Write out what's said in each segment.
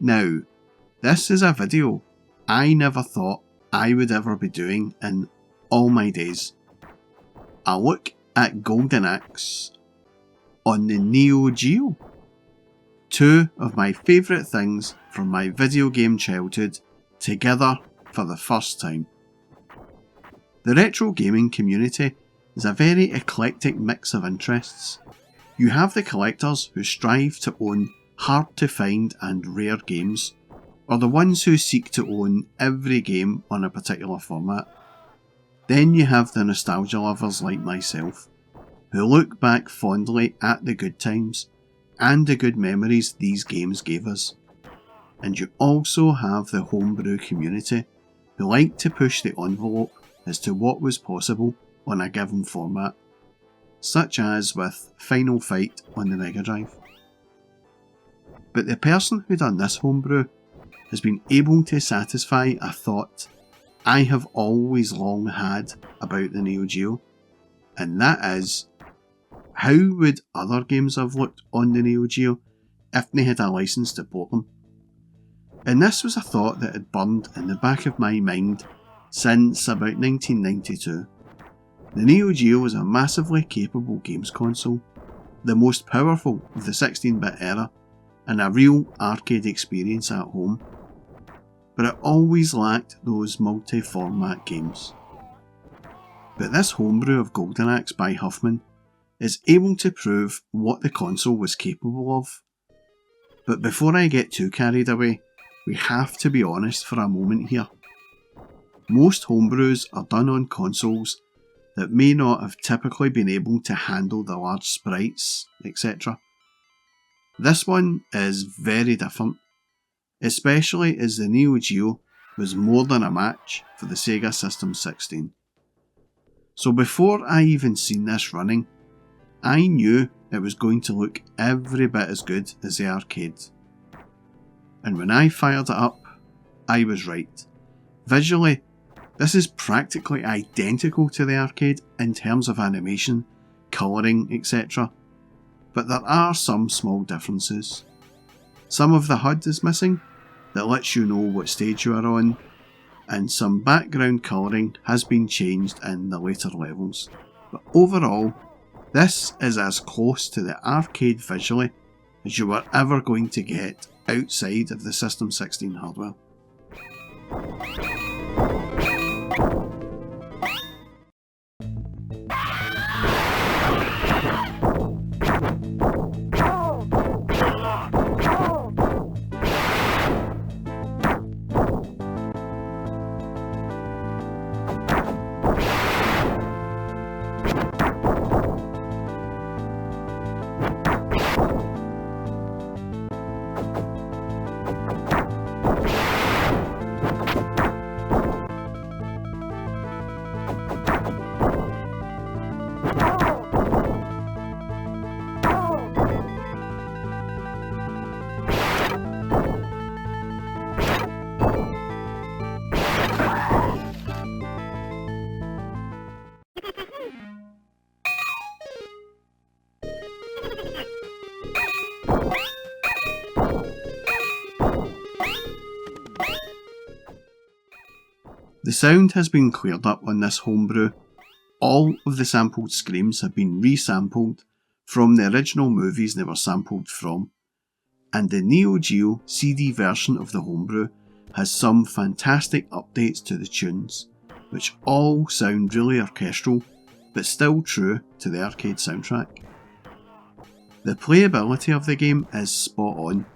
Now, this is a video I never thought I would ever be doing in all my days. A look at Golden Axe on the Neo Geo. Two of my favourite things from my video game childhood together for the first time. The retro gaming community is a very eclectic mix of interests. You have the collectors who strive to own hard to find and rare games, or the ones who seek to own every game on a particular format. Then you have the nostalgia lovers like myself, who look back fondly at the good times and the good memories these games gave us. And you also have the homebrew community, who like to push the envelope as to what was possible on a given format, such as with Final Fight on the Mega Drive. But the person who done this homebrew has been able to satisfy a thought I have always long had about the Neo Geo, and that is, how would other games have looked on the Neo Geo if they had a license to port them? And this was a thought that had burned in the back of my mind since about 1992. The Neo Geo was a massively capable games console, the most powerful of the 16-bit era, and a real arcade experience at home. But it always lacked those multi-format games. But this homebrew of Golden Axe by Huffman is able to prove what the console was capable of. But before I get too carried away, we have to be honest for a moment here. Most homebrews are done on consoles that may not have typically been able to handle the large sprites, etc. This one is very different, especially as the Neo Geo was more than a match for the Sega System 16. So before I even seen this running, I knew it was going to look every bit as good as the arcade. And when I fired it up, I was right. Visually, this is practically identical to the arcade in terms of animation, colouring, etc. But there are some small differences. Some of the HUD is missing, that lets you know what stage you are on, and some background colouring has been changed in the later levels. But overall, this is as close to the arcade visually as you are ever going to get outside of the System 16 hardware. The sound has been cleared up on this homebrew. All of the sampled screams have been resampled from the original movies they were sampled from, and the Neo Geo CD version of the homebrew has some fantastic updates to the tunes, which all sound really orchestral, but still true to the arcade soundtrack. The playability of the game is spot on,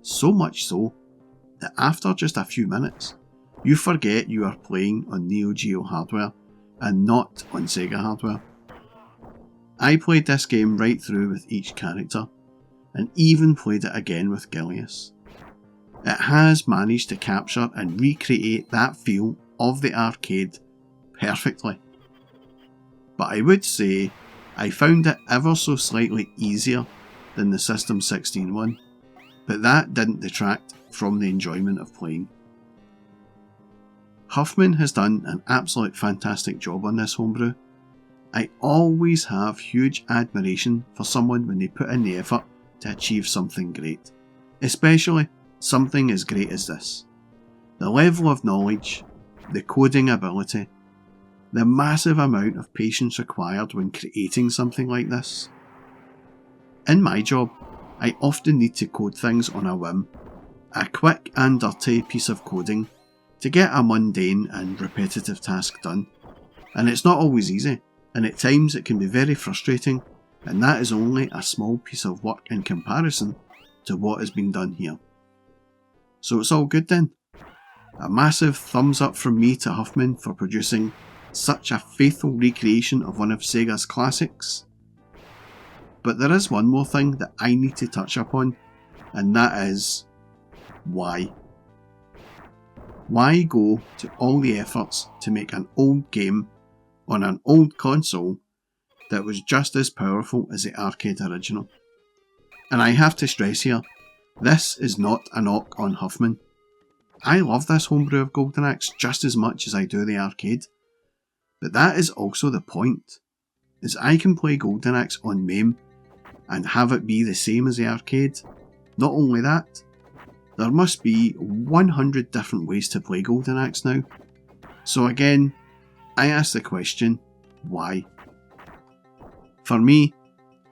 so much so that after just a few minutes, you forget you are playing on Neo Geo hardware and not on Sega hardware. I played this game right through with each character, and even played it again with Gilius. It has managed to capture and recreate that feel of the arcade perfectly. But I would say I found it ever so slightly easier than the System 16 one, but that didn't detract from the enjoyment of playing. Huffman has done an absolute fantastic job on this homebrew. I always have huge admiration for someone when they put in the effort to achieve something great, especially something as great as this. The level of knowledge, the coding ability, the massive amount of patience required when creating something like this. In my job, I often need to code things on a whim, a quick and dirty piece of coding to get a mundane and repetitive task done. And it's not always easy, and at times it can be very frustrating, and that is only a small piece of work in comparison to what has been done here. So it's all good then. A massive thumbs up from me to Huffman for producing such a faithful recreation of one of Sega's classics. But there is one more thing that I need to touch upon, and that is why. Why go to all the efforts to make an old game on an old console that was just as powerful as the arcade original? And I have to stress here, this is not a knock on Huffman. I love this homebrew of Golden Axe just as much as I do the arcade. But that is also the point, is I can play Golden Axe on MAME and have it be the same as the arcade. Not only that, there must be 100 different ways to play Golden Axe now. So again, I ask the question, why? For me,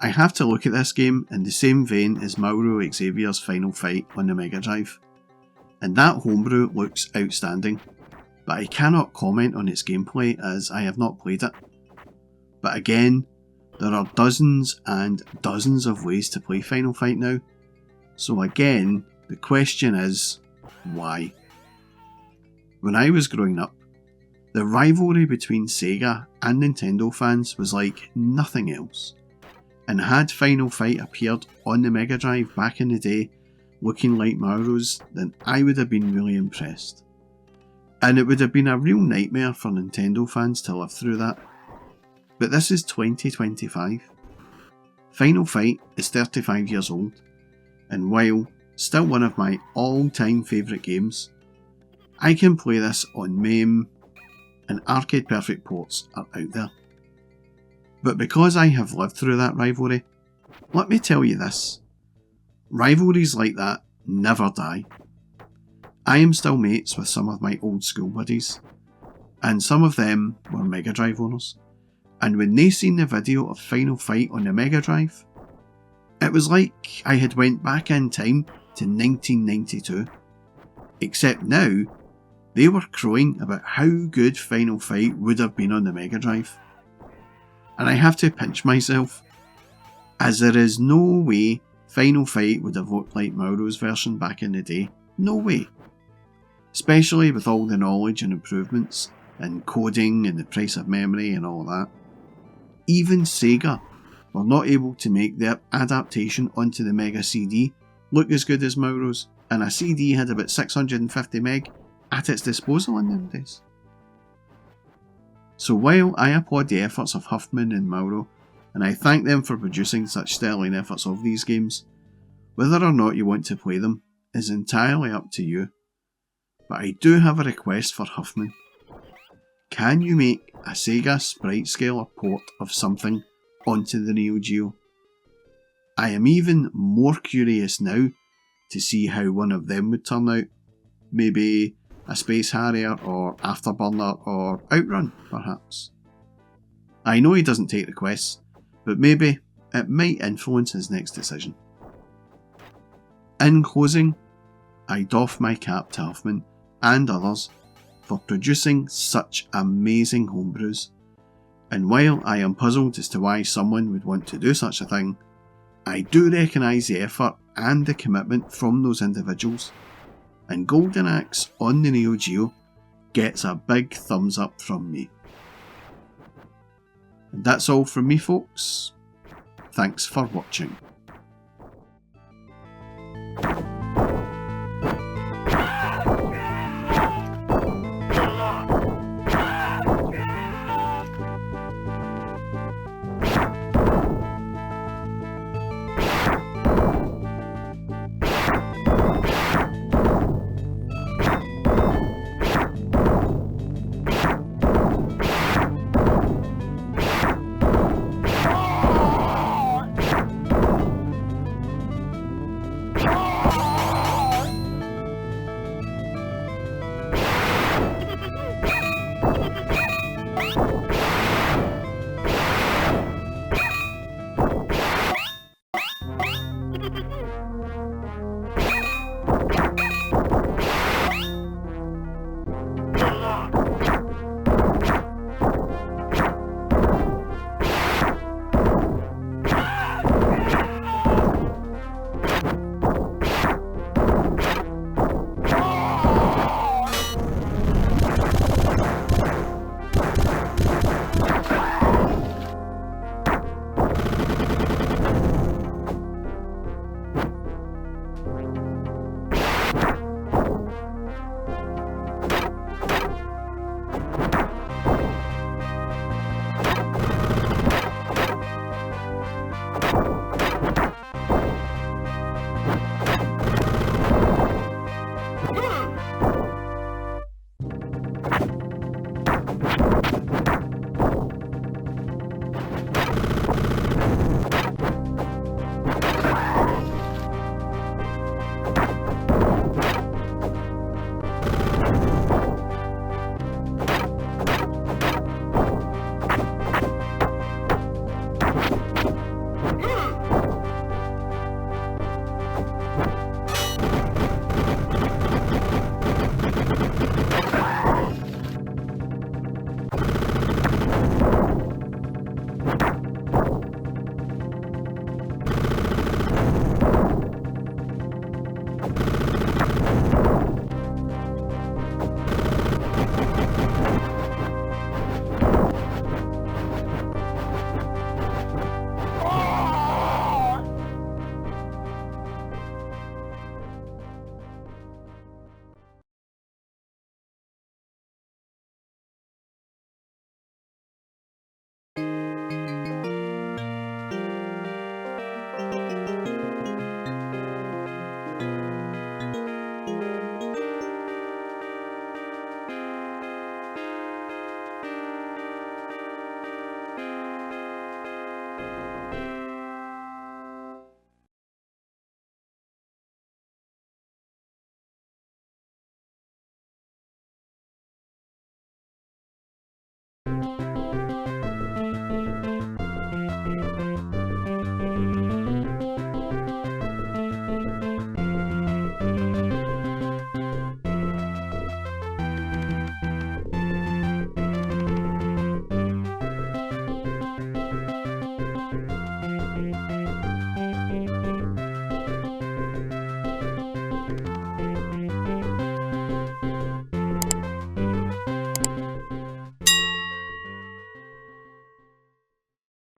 I have to look at this game in the same vein as Mauro Xavier's Final Fight on the Mega Drive. And that homebrew looks outstanding, but I cannot comment on its gameplay as I have not played it. But again, there are dozens and dozens of ways to play Final Fight now, so again, the question is, why? When I was growing up, the rivalry between Sega and Nintendo fans was like nothing else, and had Final Fight appeared on the Mega Drive back in the day looking like Mauro's, then I would have been really impressed. And it would have been a real nightmare for Nintendo fans to live through that. But this is 2025. Final Fight is 35 years old, and while still one of my all-time favourite games, I can play this on MAME, and arcade perfect ports are out there. But because I have lived through that rivalry, let me tell you this. Rivalries like that never die. I am still mates with some of my old school buddies, and some of them were Mega Drive owners, and when they seen the video of Final Fight on the Mega Drive, it was like I had went back in time to 1992. Except now, they were crowing about how good Final Fight would have been on the Mega Drive. And I have to pinch myself, as there is no way Final Fight would have looked like Mauro's version back in the day. No way. Especially with all the knowledge and improvements and coding and the price of memory and all that. Even Sega were not able to make their adaptation onto the Mega CD look as good as Mauro's, and a CD had about 650 meg at its disposal in them days. So while I applaud the efforts of Huffman and Mauro, and I thank them for producing such sterling efforts of these games, whether or not you want to play them is entirely up to you. But I do have a request for Huffman. Can you make a Sega sprite scaler port of something onto the Neo Geo? I am even more curious now to see how one of them would turn out. Maybe a Space Harrier or Afterburner or Outrun, perhaps. I know he doesn't take requests, but maybe it might influence his next decision. In closing, I doff my cap to Huffman and others for producing such amazing homebrews, and while I am puzzled as to why someone would want to do such a thing, I do recognise the effort and the commitment from those individuals, and Golden Axe on the Neo Geo gets a big thumbs up from me. And that's all from me, folks. Thanks for watching.